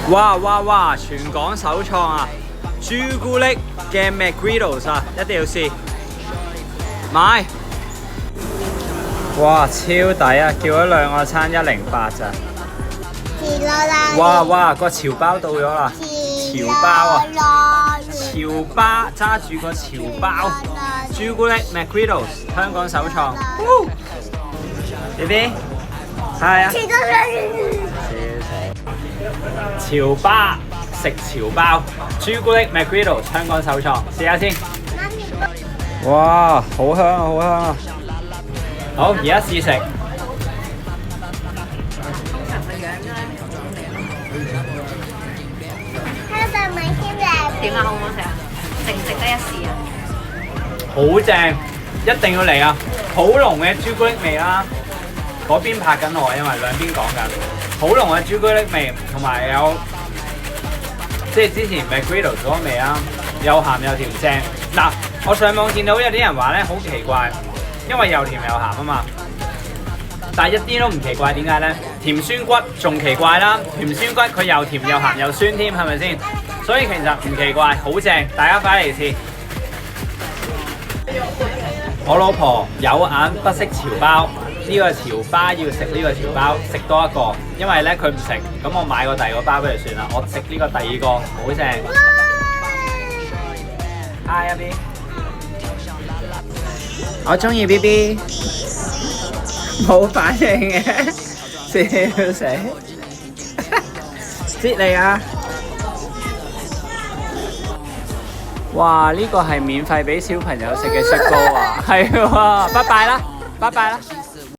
哇哇哇！全港首創啊！朱古力嘅 McGriddles 啊，一定要試。買！哇，超抵啊！叫咗2個餐108咋。哇哇！個潮包到咗啦！潮包啊！潮包揸住個潮包，朱古力 McGriddles 香港首創。BB，係啊！潮巴食潮包，朱古力 McGriddles 香港首創，試下先。哇，好香啊，好香啊！好，而家試食。點啊？好唔好食啊？值唔值得一試啊？好正，一定要嚟啊！好濃嘅朱古力味啦，嗰邊拍緊我，因為兩邊講緊，好濃嘅朱古力味，同埋有即係之前 McGriddles 嗰個味啦，又鹹又甜正。嗱，我上網見到有啲人話咧好奇怪，因為又甜又鹹啊嘛，但係一啲都唔奇怪，點解咧？甜酸骨仲奇怪啦，甜酸骨佢又甜又鹹又酸添，係咪先？所以其實唔奇怪，好正，大家快嚟試。我老婆有眼不識潮包，呢個潮包要食呢個潮包，食多一個，因為咧佢唔食，咁我買個第二個包俾佢算啦。我食呢個第二個，好正。Hi 阿 B， 我中意 BB， 冇反應嘅，笑死，接你啊！哇！呢個係免費俾小朋友食嘅雪糕啊，係喎，拜拜啦，拜拜啦。